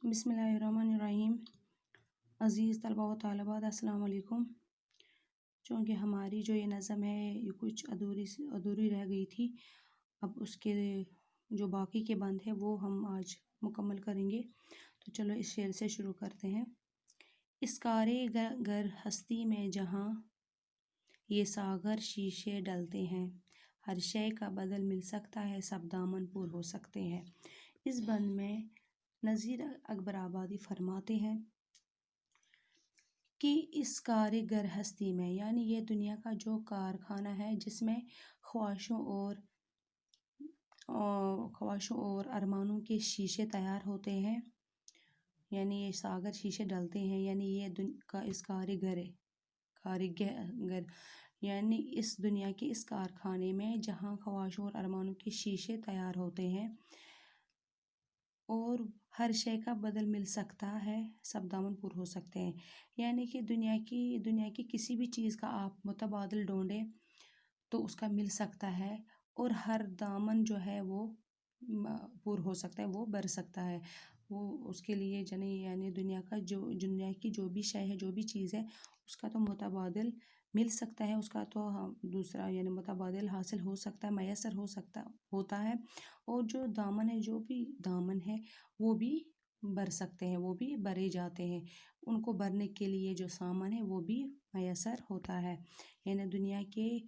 بسم اللہ الرحمن الرحیم۔ عزیز طلباء و طالبات السلام علیکم۔ چونکہ ہماری جو یہ نظم ہے یہ کچھ ادھوری رہ گئی تھی، اب اس کے جو باقی کے بند ہے وہ ہم آج مکمل کریں گے۔ تو چلو اس شعر سے شروع کرتے ہیں۔ اس کارے گر ہستی میں جہاں یہ ساغر شیشے ڈلتے ہیں، ہر شے کا بدل مل سکتا ہے، سب دامن پور ہو سکتے ہیں۔ اس بند میں نذیر اکبر آبادی فرماتے ہیں کہ اس کار گر ہستی میں، یعنی یہ دنیا کا جو کارخانہ ہے جس میں خواہشوں اور ارمانوں کے شیشے تیار ہوتے ہیں، یعنی یہ ساغر شیشے ڈلتے ہیں، یعنی یہ اس کاریگر یعنی اس دنیا کے اس کارخانے میں جہاں خواہشوں اور ارمانوں کے شیشے تیار ہوتے ہیں اور ہر شے کا بدل مل سکتا ہے، سب دامن پور ہو سکتے ہیں۔ یعنی کہ دنیا کی کسی بھی چیز کا آپ متبادل ڈھونڈیں تو اس کا مل سکتا ہے، اور ہر دامن جو ہے وہ پور ہو سکتا ہے، وہ بھر سکتا ہے۔ وہ اس کے لیے یعنی دنیا کی جو بھی شے ہے، جو بھی چیز ہے، اس کا تو متبادل مل سکتا ہے، اس کا تو دوسرا یعنی متبادل حاصل ہو سکتا ہے، میسر ہوتا ہے، اور جو بھی دامن ہے وہ بھی بھر سکتے ہیں، وہ بھی بھرے جاتے ہیں۔ ان کو بھرنے کے لیے جو سامان ہے وہ بھی میسر ہوتا ہے، یعنی دنیا کے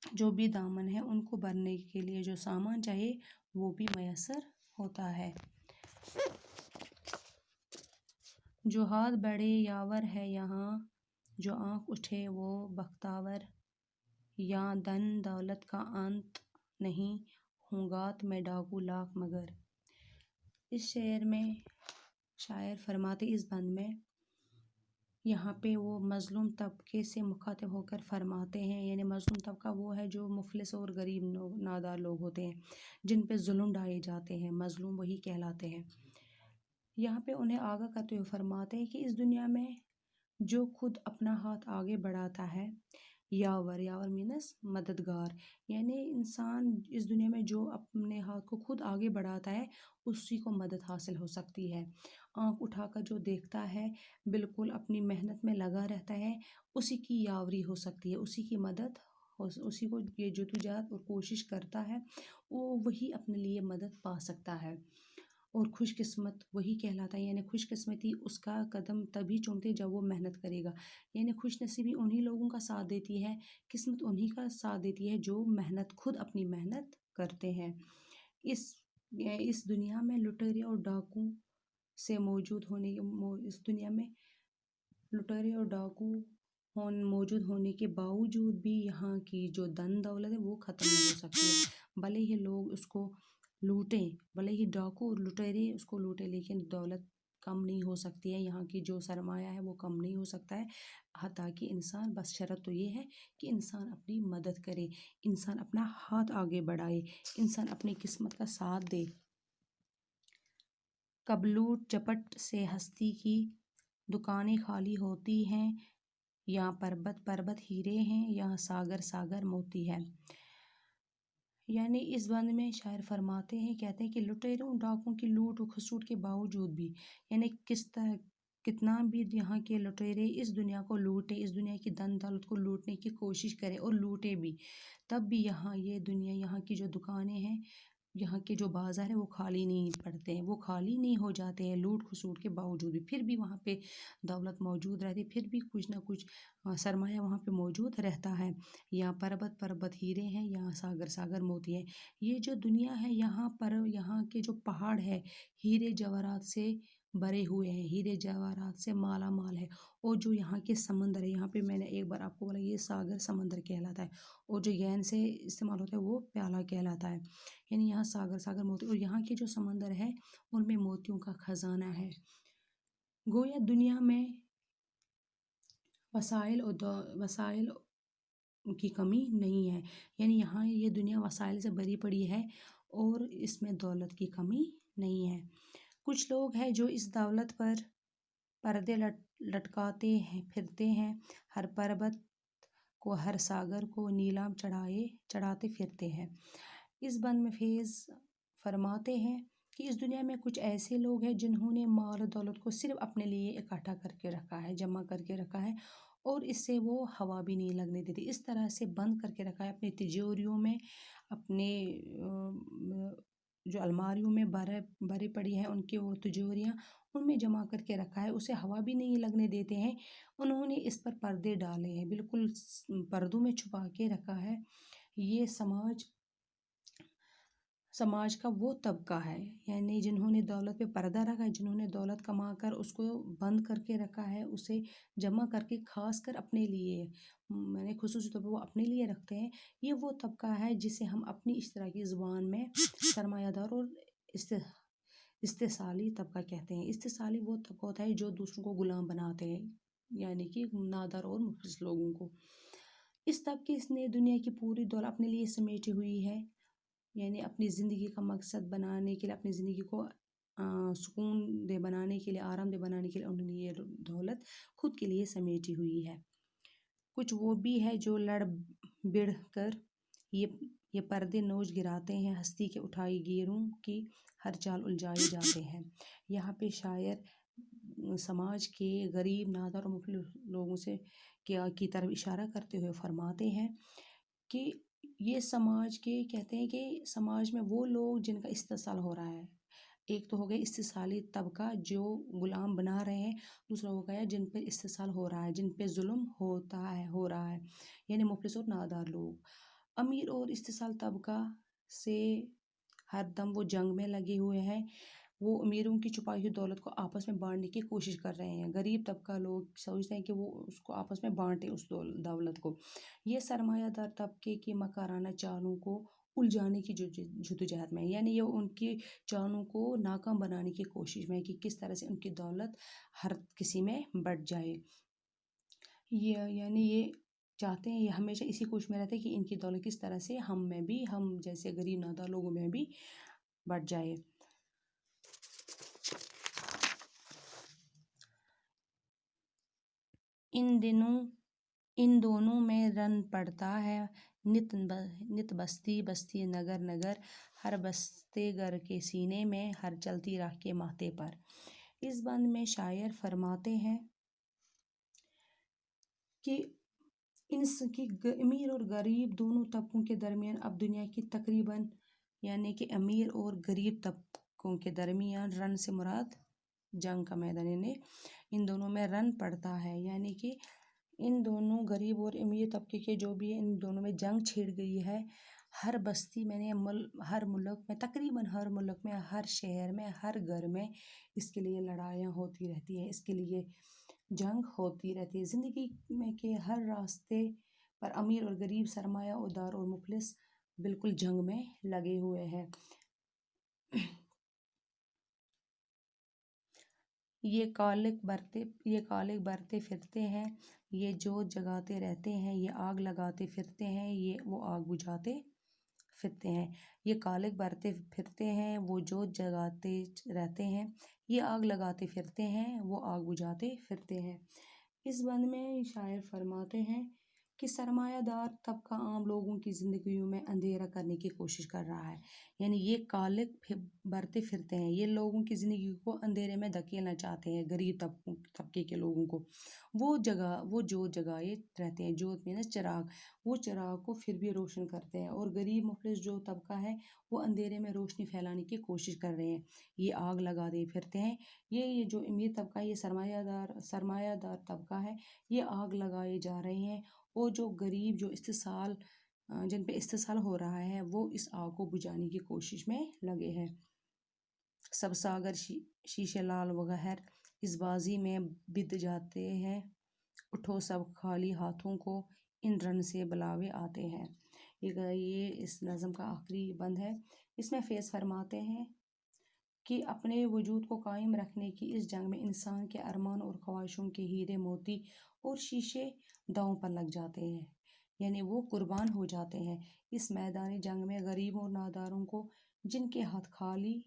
جو بھی دامن ہے ان کو بھرنے کے لیے جو سامان چاہیے وہ بھی میسر ہوتا ہے۔ جو ہاتھ بڑھے یاور ہے یہاں، جو آنکھ اٹھے وہ بختاور، یہاں دھن دولت کا انت نہیں، ہوگات میں ڈاکو لاکھ مگر۔ اس شعر میں شاعر فرماتے، اس بند میں یہاں پہ وہ مظلوم طبقے سے مخاطب ہو کر فرماتے ہیں، یعنی مظلوم طبقہ وہ ہے جو مفلس اور غریب نادار لوگ ہوتے ہیں، جن پہ ظلم ڈھائے جاتے ہیں، مظلوم وہی کہلاتے ہیں۔ یہاں پہ انہیں آگاہ کرتے ہوئے فرماتے ہیں کہ اس دنیا میں جو خود اپنا ہاتھ آگے بڑھاتا ہے، یاور مینس مددگار، یعنی انسان اس دنیا میں جو اپنے ہاتھ کو خود آگے بڑھاتا ہے اسی کو مدد حاصل ہو سکتی ہے۔ آنکھ اٹھا کر جو دیکھتا ہے، بالکل اپنی محنت میں لگا رہتا ہے، اسی کی یاوری ہو سکتی ہے، اسی کی مدد، اسی کو یہ جدوجہد اور کوشش کرتا ہے، وہی اپنے لیے مدد پا سکتا ہے۔ اور خوش قسمت وہی کہلاتا ہے، یعنی خوش قسمتی اس کا قدم تبھی چومتے جب وہ محنت کرے گا، یعنی خوش نصیبی انہی لوگوں کا ساتھ دیتی ہے، قسمت انہی کا ساتھ دیتی ہے جو خود اپنی محنت کرتے ہیں۔ اس دنیا میں لٹیرے اور ڈاکو موجود ہونے کے باوجود بھی یہاں کی جو دھن دولت ہے وہ ختم نہیں ہو سکتی ہے، بھلے ہی لوگ اس کو لوٹیں، بھلے ہی ڈاکو اور لٹیرے اس کو لوٹیں، لیکن دولت کم نہیں ہو سکتی ہے، یہاں کی جو سرمایہ ہے وہ کم نہیں ہو سکتا ہے، حتیٰ کہ انسان، بس شرط تو یہ ہے کہ انسان اپنی مدد کرے، انسان اپنا ہاتھ آگے بڑھائے، انسان اپنی قسمت کا ساتھ دے۔ کب لوٹ جپٹ سے ہستی کی دکانیں خالی ہوتی ہیں، یہاں پربت ہیرے ہیں، یہاں ساگر موتی ہے۔ یعنی اس بند میں شاعر فرماتے ہیں، کہتے ہیں کہ لٹیروں ڈاکوں کی لوٹ و کھسوٹ کے باوجود بھی، یعنی کتنا بھی یہاں کے لٹیرے اس دنیا کو لوٹے، اس دنیا کی دھن دولت کو لوٹنے کی کوشش کرے اور لوٹے بھی، تب بھی یہاں کی جو دکانیں ہیں، یہاں کے جو بازار ہیں وہ خالی نہیں پڑتے ہیں، وہ خالی نہیں ہو جاتے ہیں، لوٹ کھسوٹ کے باوجود بھی، پھر بھی وہاں پہ دولت موجود رہتی، پھر بھی کچھ نہ کچھ سرمایہ وہاں پہ موجود رہتا ہے۔ یہاں پربت ہیرے ہیں، یہاں ساگر موتی ہے۔ یہ جو دنیا ہے یہاں کے جو پہاڑ ہے ہیرے جواہرات سے بھرے ہوئے ہیں، ہیرے جواہرات سے مالا مال ہے، اور جو یہاں کے سمندر ہے، یہاں پہ میں نے ایک بار آپ کو بولا یہ ساگر سمندر کہلاتا ہے، اور جو ین سے استعمال ہوتا ہے وہ پیالہ کہلاتا ہے، یعنی یہاں ساگر موتی، اور یہاں کے جو سمندر ہے ان میں موتیوں کا خزانہ ہے۔ گویا دنیا میں وسائل کی کمی نہیں ہے، یعنی یہاں یہ دنیا وسائل سے بھری پڑی ہے اور اس میں دولت کی کمی نہیں ہے۔ کچھ لوگ ہیں جو اس دولت پر پردے لٹکاتے ہیں، پھرتے ہیں، ہر پربت کو، ہر ساگر کو نیلام چڑھاتے پھرتے ہیں۔ اس بند میں فیض فرماتے ہیں کہ اس دنیا میں کچھ ایسے لوگ ہیں جنہوں نے مال و دولت کو صرف اپنے لیے اکٹھا کر کے رکھا ہے، جمع کر کے رکھا ہے، اور اس سے وہ ہوا بھی نہیں لگنے دیتے، اس طرح سے بند کر کے رکھا ہے اپنی تجوریوں میں، اپنے جو الماریوں میں بھری پڑی ہیں ان کی وہ تجوریاں، ان میں جمع کر کے رکھا ہے، اسے ہوا بھی نہیں لگنے دیتے ہیں۔ انہوں نے اس پر پردے ڈالے ہیں، بالکل پردوں میں چھپا کے رکھا ہے۔ یہ سماج کا وہ طبقہ ہے، یعنی جنہوں نے دولت پہ پردہ رکھا ہے، جنہوں نے دولت کما کر اس کو بند کر کے رکھا ہے، اسے جمع کر کے خاص کر اپنے لیے، خصوصی طور پر وہ اپنے لیے رکھتے ہیں۔ یہ وہ طبقہ ہے جسے ہم اپنی اشتراکی زبان میں سرمایہ دار اور استثالی طبقہ کہتے ہیں۔ استثالی وہ طبقہ ہوتا ہے جو دوسروں کو غلام بناتے ہیں، یعنی کہ نادار اور مفلس لوگوں کو۔ اس طبقے نے دنیا کی پوری دولت اپنے لیے سمیٹی ہوئی ہے، یعنی اپنی زندگی کا مقصد بنانے کے لیے، اپنی زندگی کو سکون دہ بنانے کے لیے، آرام دہ بنانے کے لیے انہوں نے یہ دولت خود کے لیے سمیٹی ہوئی ہے۔ کچھ وہ بھی ہے جو لڑ بڑھ کر یہ پردے نوچ گراتے ہیں، ہستی کے اٹھائی گیروں کی ہر چال الجھائے جاتے ہیں۔ یہاں پہ شاعر سماج کے غریب، نادار اور مفلس لوگوں کی طرف اشارہ کرتے ہوئے فرماتے ہیں کہ یہ کہتے ہیں کہ سماج میں وہ لوگ جن کا استحصال ہو رہا ہے، ایک تو ہو گیا استثالی طبقہ جو غلام بنا رہے ہیں، دوسرا ہو گیا جن پہ استحصال ہو رہا ہے، جن پہ ظلم ہو رہا ہے، یعنی مفلس اور نادار لوگ۔ امیر اور استحصال طبقہ سے ہر دم وہ جنگ میں لگے ہوئے ہیں، وہ امیروں کی چھپائی ہوئی دولت کو آپس میں بانٹنے کی کوشش کر رہے ہیں۔ غریب طبقہ لوگ سوچتے ہیں کہ وہ اس کو آپس میں بانٹیں، اس دولت کو۔ یہ سرمایہ دار طبقے کی مکارانہ چالوں کو الجھانے کی جدوجہد میں، یعنی یہ ان کی چالوں کو ناکام بنانے کی کوشش میں کہ کس طرح سے ان کی دولت ہر کسی میں بٹ جائے۔ یعنی یہ چاہتے ہیں، یہ ہمیشہ اسی کوشش میں رہتے ہیں کہ ان کی دولت کس طرح سے ہم جیسے غریب نادار لوگوں میں بھی بٹ جائے۔ ان دونوں میں رن پڑتا ہے نت بستی بستی نگر نگر، ہر بستے گر کے سینے میں، ہر چلتی راہ کے ماتھے پر۔ اس بند میں شاعر فرماتے ہیں کہ امیر اور غریب دونوں طبقوں کے درمیان اب دنیا کی تقریباً، یعنی کہ امیر اور غریب طبقوں کے درمیان، رن سے مراد جنگ کا میدان، یعنی ان دونوں میں رن پڑتا ہے، یعنی کہ ان دونوں غریب اور امیر طبقے کے جو بھی ان دونوں میں جنگ چھڑ گئی ہے۔ ہر بستی میں، ہر ملک میں، تقریباً ہر ملک میں، ہر شہر میں، ہر گھر میں اس کے لیے لڑائیاں ہوتی رہتی ہیں، اس کے لیے جنگ ہوتی رہتی ہے۔ زندگی میں کے ہر راستے پر امیر اور غریب، سرمایہ دار اور مفلس بالکل جنگ میں لگے ہوئے ہیں۔ یہ کالک برتے پھرتے ہیں، یہ جوت جگاتے رہتے ہیں، یہ آگ لگاتے پھرتے ہیں، یہ وہ آگ بجھاتے پھرتے ہیں۔ یہ کالک برتے پھرتے ہیں، وہ جوت جگاتے رہتے ہیں، یہ آگ لگاتے پھرتے ہیں، وہ آگ بجھاتے پھرتے ہیں۔ اس بند میں شاعر فرماتے ہیں کہ سرمایہ دار طبقہ عام لوگوں کی زندگیوں میں اندھیرا کرنے کی کوشش کر رہا ہے، یعنی یہ کالک برتے پھرتے ہیں، یہ لوگوں کی زندگی کو اندھیرے میں دھکیلنا چاہتے ہیں، غریب طبقے کے لوگوں کو۔ وہ جوت جگائے رہتے ہیں، جوت میں نا چراغ، وہ چراغ کو پھر بھی روشن کرتے ہیں، اور غریب مفلس جو طبقہ ہے وہ اندھیرے میں روشنی پھیلانے کی کوشش کر رہے ہیں، یہ آگ لگاتے پھرتے ہیں۔ یہ جو امیر طبقہ ہے، یہ سرمایہ دار طبقہ ہے، یہ آگ لگائے جا رہے ہیں، اور جو غریب، جن پہ استحصال ہو رہا ہے، وہ اس آگ کو بجھانے کی کوشش میں لگے ہیں۔ سب ساگر شیشے لال وغیر اس بازی میں بد جاتے ہیں، اٹھو سب خالی ہاتھوں کو، ان رن سے بلاوے آتے ہیں۔ یہ اس نظم کا آخری بند ہے۔ اس میں فیض فرماتے ہیں کہ اپنے وجود کو قائم رکھنے کی اس جنگ میں انسان کے ارمان اور خواہشوں کے ہیرے موتی اور شیشے داؤں پر لگ جاتے ہیں، یعنی وہ قربان ہو جاتے ہیں۔ اس میدانی جنگ میں غریبوں اور ناداروں کو، جن کے ہاتھ خالی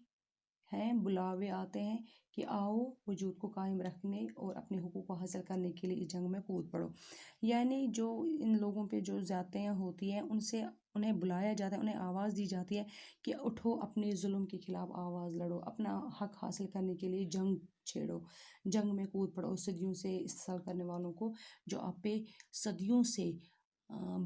ہیں، بلاوے آتے ہیں کہ آؤ وجود کو قائم رکھنے اور اپنے حقوق کو حاصل کرنے کے لیے اس جنگ میں کود پڑو، یعنی جو ان لوگوں پہ جو زیادتیاں ہوتی ہیں ان سے انہیں بلایا جاتا ہے، انہیں آواز دی جاتی ہے کہ اٹھو، اپنے ظلم کے خلاف آواز لڑو، اپنا حق حاصل کرنے کے لیے جنگ چھیڑو، جنگ میں کود پڑو صدیوں سے استحصال کرنے والوں کو، جو آپ پہ صدیوں سے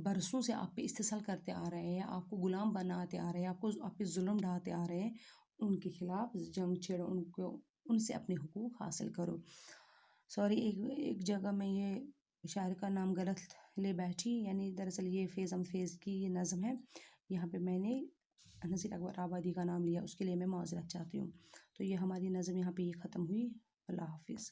برسوں سے آپ پہ استحصال کرتے آ رہے ہیں، آپ کو غلام بناتے آ رہے ہیں، آپ پہ ظلم ڈھاتے آ رہے ہیں، ان کے خلاف جنگ چھیڑو، ان سے اپنے حقوق حاصل کرو۔ سوری، ایک جگہ میں یہ شاعر کا نام غلط لے بیٹھی، یعنی دراصل یہ فیض فیض کی یہ نظم ہے، یہاں پہ میں نے نذیر اکبر آبادی کا نام لیا، اس کے لیے میں معذرت چاہتی ہوں۔ تو یہ ہماری نظم یہاں پہ یہ ختم ہوئی۔ اللہ حافظ۔